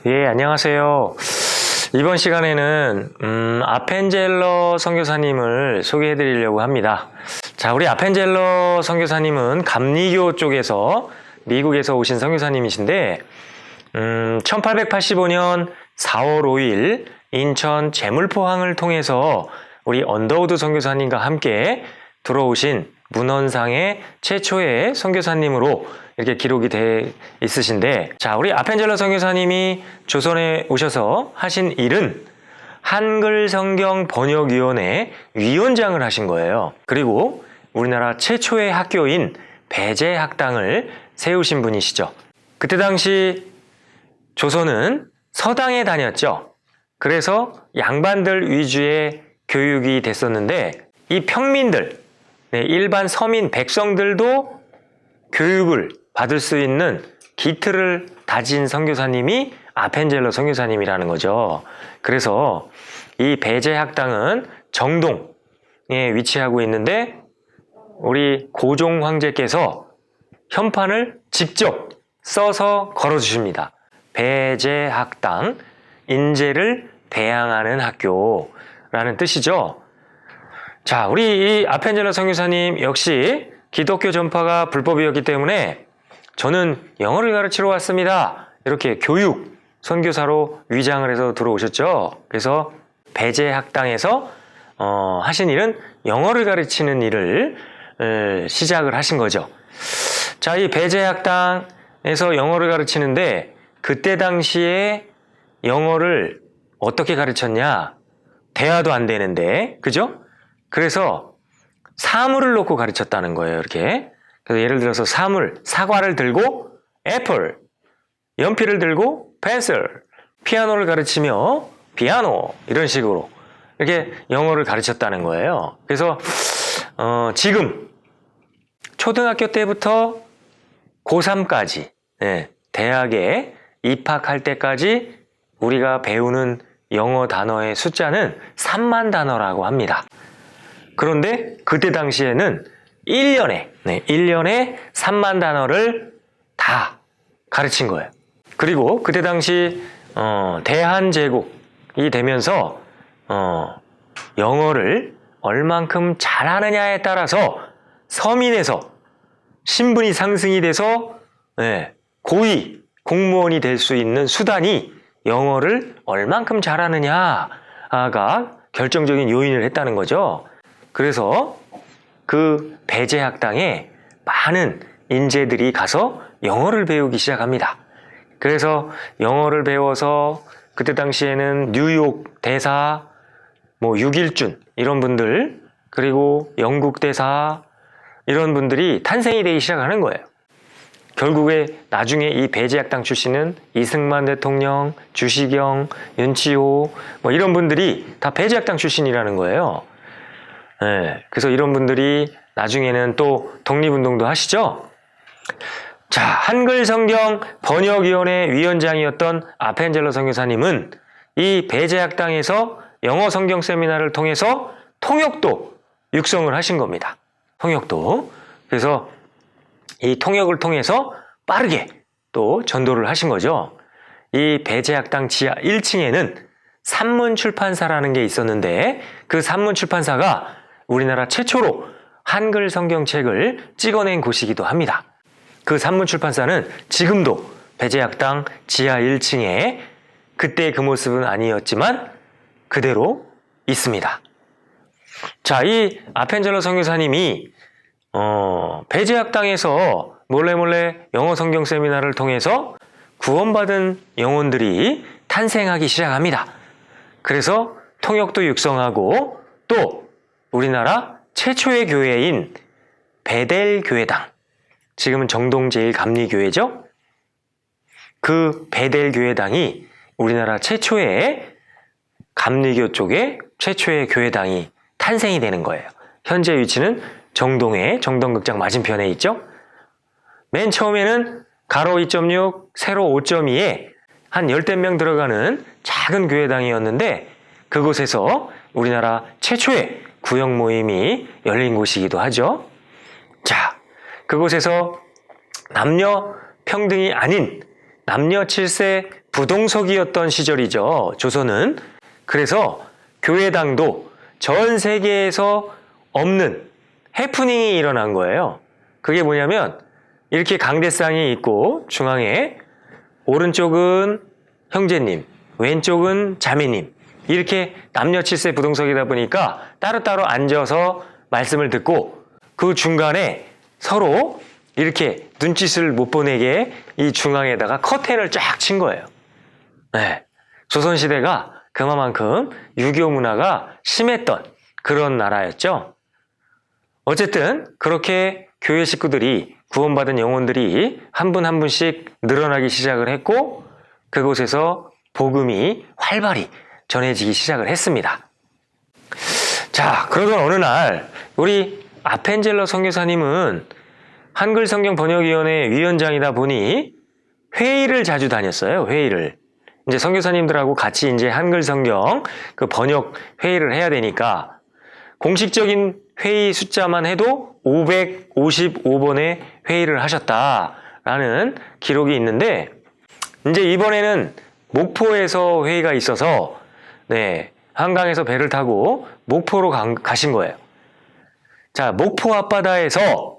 예, 안녕하세요. 이번 시간에는 아펜젤러 선교사님을 소개해 드리려고 합니다. 자, 우리 아펜젤러 선교사님은 감리교 쪽에서 미국에서 오신 선교사님이신데 1885년 4월 5일 인천 제물포항을 통해서 우리 언더우드 선교사님과 함께 들어오신 문헌상의 최초의 선교사님으로 이렇게 기록이 돼 있으신데, 자, 우리 아펜젤러 선교사님이 조선에 오셔서 하신 일은 한글 성경 번역위원회 위원장을 하신 거예요. 그리고 우리나라 최초의 학교인 배제학당을 세우신 분이시죠. 그때 당시 조선은 서당에 다녔죠. 그래서 양반들 위주의 교육이 됐었는데, 이 평민들, 일반 서민 백성들도 교육을 받을 수 있는 기틀을 다진 선교사님이 아펜젤러 선교사님이라는 거죠. 그래서 이 배제학당은 정동에 위치하고 있는데, 우리 고종 황제께서 현판을 직접 써서 걸어주십니다. 배제학당, 인재를 배양하는 학교라는 뜻이죠. 자, 우리 이 아펜젤러 선교사님 역시 기독교 전파가 불법이었기 때문에 저는 영어를 가르치러 왔습니다, 이렇게 교육 선교사로 위장을 해서 들어오셨죠. 그래서 배제학당에서 하신 일은 영어를 가르치는 일을 시작을 하신 거죠. 자, 이 배제학당에서 영어를 가르치는데, 그때 당시에 영어를 어떻게 가르쳤냐? 대화도 안 되는데, 그죠? 그래서 사물을 놓고 가르쳤다는 거예요, 이렇게. 그래서 예를 들어서 사과를 들고 애플, 연필을 들고 펜슬, 피아노를 가르치며 피아노, 이런 식으로 이렇게 영어를 가르쳤다는 거예요. 그래서 지금 초등학교 때부터 고3까지, 대학에 입학할 때까지 우리가 배우는 영어 단어의 숫자는 3만 단어라고 합니다. 그런데 그때 당시에는 1년에 3만 단어를 다 가르친 거예요. 그리고 그때 당시 대한제국이 되면서 영어를 얼만큼 잘하느냐에 따라서 서민에서 신분이 상승이 돼서 고위 공무원이 될 수 있는 수단이 영어를 얼만큼 잘하느냐가 결정적인 요인을 했다는 거죠. 그래서 그 배제학당에 많은 인재들이 가서 영어를 배우기 시작합니다. 그래서 영어를 배워서 그때 당시에는 뉴욕 대사, 6.1준 이런 분들, 그리고 영국 대사, 이런 분들이 탄생이 되기 시작하는 거예요. 결국에 나중에 이 배제학당 출신은 이승만 대통령, 주시경, 윤치호 이런 분들이 다 배제학당 출신이라는 거예요. 그래서 이런 분들이 나중에는 또 독립운동도 하시죠. 자, 한글 성경 번역위원회 위원장이었던 아펜젤러 선교사님은 이 배제학당에서 영어 성경 세미나를 통해서 통역도 육성을 하신 겁니다. 통역도. 그래서 이 통역을 통해서 빠르게 또 전도를 하신 거죠. 이 배제학당 지하 1층에는 산문출판사라는 게 있었는데, 그 산문출판사가 우리나라 최초로 한글 성경책을 찍어낸 곳이기도 합니다. 그 산문출판사는 지금도 배제학당 지하 1층에 그때 그 모습은 아니었지만 그대로 있습니다. 자, 이 아펜젤러 선교사님이 배제학당에서 몰래 영어 성경 세미나를 통해서 구원받은 영혼들이 탄생하기 시작합니다. 그래서 통역도 육성하고, 또 우리나라 최초의 교회인 베델교회당, 지금은 정동제일감리교회죠. 그 베델교회당이 우리나라 최초의 감리교 쪽에 최초의 교회당이 탄생이 되는 거예요. 현재 위치는 정동에 정동극장 맞은편에 있죠. 맨 처음에는 가로 2.6, 세로 5.2에 한 10대 명 들어가는 작은 교회당이었는데, 그곳에서 우리나라 최초의 구역 모임이 열린 곳이기도 하죠. 자, 그곳에서 남녀 평등이 아닌 남녀 7세 부동석이었던 시절이죠. 조선은. 그래서 교회당도 전 세계에서 없는 해프닝이 일어난 거예요. 그게 뭐냐면 이렇게 강대상이 있고 중앙에 오른쪽은 형제님, 왼쪽은 자매님, 이렇게 남녀 칠세 부동석이다 보니까 따로따로 앉아서 말씀을 듣고 그 중간에 서로 이렇게 눈짓을 못 보내게 이 중앙에다가 커튼을 쫙 친 거예요. 네. 조선시대가 그만큼 유교 문화가 심했던 그런 나라였죠. 어쨌든 그렇게 교회 식구들이, 구원받은 영혼들이 한 분 한 분씩 늘어나기 시작을 했고 그곳에서 복음이 활발히 전해지기 시작을 했습니다. 자, 그러던 어느 날 우리 아펜젤러 선교사님은 한글 성경 번역위원회 위원장이다 보니 회의를 자주 다녔어요. 회의를. 이제 선교사님들하고 같이 이제 한글 성경 그 번역 회의를 해야 되니까 공식적인 회의 숫자만 해도 555번의 회의를 하셨다라는 기록이 있는데, 이제 이번에는 목포에서 회의가 있어서 한강에서 배를 타고 목포로 가신 거예요. 자, 목포 앞바다에서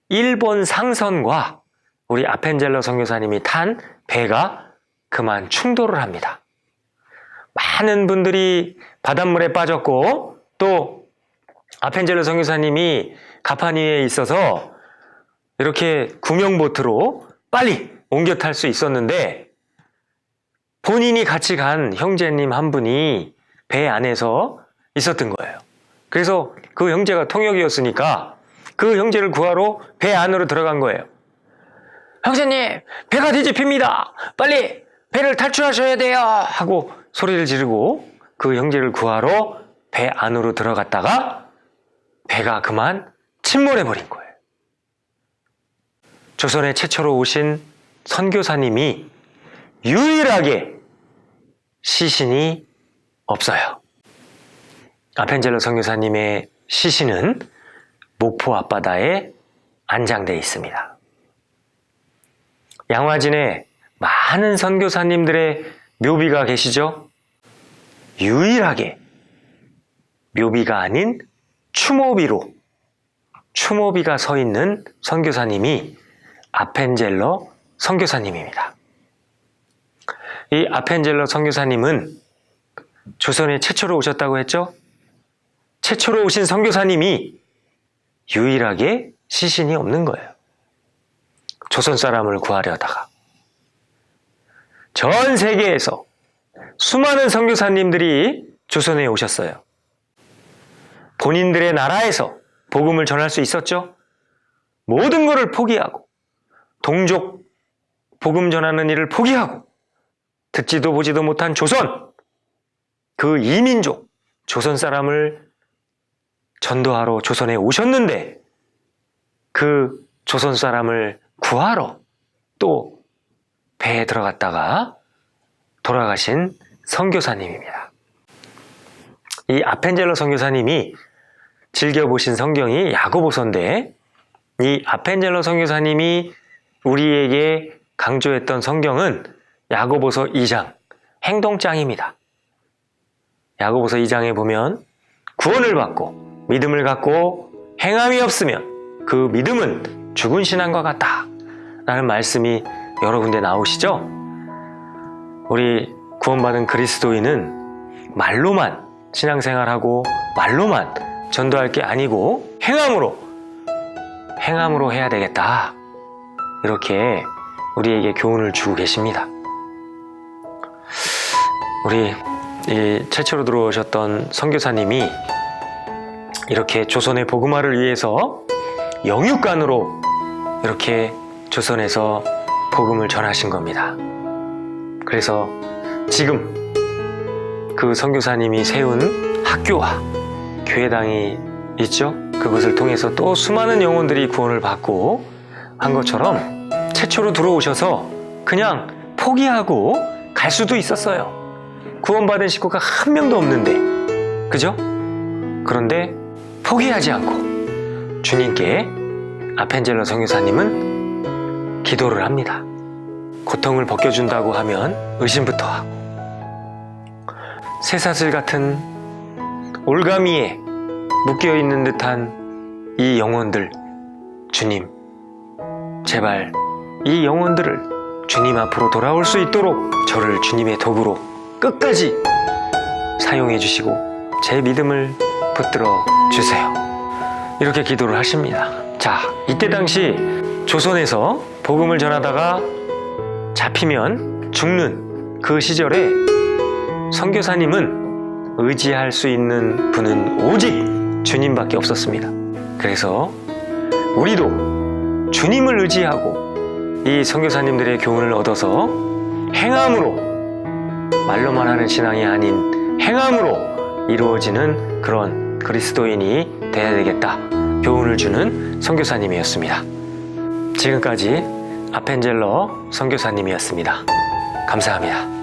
일본 상선과 우리 아펜젤러 선교사님이 탄 배가 그만 충돌을 합니다. 많은 분들이 바닷물에 빠졌고 또 아펜젤러 선교사님이 가판 위에 있어서 이렇게 구명보트로 빨리 옮겨 탈 수 있었는데 본인이 같이 간 형제님 한 분이 배 안에서 있었던 거예요. 그래서 그 형제가 통역이었으니까 그 형제를 구하러 배 안으로 들어간 거예요. 형제님, 배가 뒤집힙니다. 빨리 배를 탈출하셔야 돼요. 하고 소리를 지르고 그 형제를 구하러 배 안으로 들어갔다가 배가 그만 침몰해버린 거예요. 조선에 최초로 오신 선교사님이 유일하게 시신이 없어요. 아펜젤러 선교사님의 시신은 목포 앞바다에 안장되어 있습니다. 양화진에 많은 선교사님들의 묘비가 계시죠? 유일하게 묘비가 아닌 추모비가 서 있는 선교사님이 아펜젤러 선교사님입니다. 이 아펜젤러 선교사님은 조선에 최초로 오셨다고 했죠? 최초로 오신 선교사님이 유일하게 시신이 없는 거예요. 조선 사람을 구하려다가. 전 세계에서 수많은 선교사님들이 조선에 오셨어요. 본인들의 나라에서 복음을 전할 수 있었죠? 모든 것을 포기하고 동족 복음 전하는 일을 포기하고 듣지도 보지도 못한 조선, 그 이민족 조선 사람을 전도하러 조선에 오셨는데 그 조선 사람을 구하러 또 배에 들어갔다가 돌아가신 선교사님입니다. 이 아펜젤러 선교사님이 즐겨보신 성경이 야고보서인데 이 아펜젤러 선교사님이 우리에게 강조했던 성경은 야고보서 2장 행동장입니다. 야고보서 2장에 보면 구원을 받고 믿음을 갖고 행함이 없으면 그 믿음은 죽은 신앙과 같다 라는 말씀이 여러 군데 나오시죠? 우리 구원받은 그리스도인은 말로만 신앙생활하고 말로만 전도할 게 아니고 행함으로 해야 되겠다. 이렇게 우리에게 교훈을 주고 계십니다. 우리 최초로 들어오셨던 선교사님이 이렇게 조선의 복음화를 위해서 영육간으로 이렇게 조선에서 복음을 전하신 겁니다. 그래서 지금 그 선교사님이 세운 학교와 교회당이 있죠? 그것을 통해서 또 수많은 영혼들이 구원을 받고 한 것처럼 최초로 들어오셔서 그냥 포기하고 갈 수도 있었어요. 구원받은 식구가 한 명도 없는데, 그죠? 그런데 포기하지 않고 주님께 아펜젤러 선교사님은 기도를 합니다. 고통을 벗겨준다고 하면 의심부터 하고, 쇠사슬 같은 올가미에 묶여있는 듯한 이 영혼들, 주님, 제발 이 영혼들을 주님 앞으로 돌아올 수 있도록 저를 주님의 도구로 끝까지 사용해 주시고 제 믿음을 붙들어 주세요. 이렇게 기도를 하십니다. 자, 이때 당시 조선에서 복음을 전하다가 잡히면 죽는 그 시절에 선교사님은 의지할 수 있는 분은 오직 주님밖에 없었습니다. 그래서 우리도 주님을 의지하고 이 선교사님들의 교훈을 얻어서 행함으로, 말로만 하는 신앙이 아닌 행함으로 이루어지는 그런 그리스도인이 되어야 되겠다, 교훈을 주는 선교사님이었습니다. 지금까지 아펜젤러 선교사님이었습니다. 감사합니다.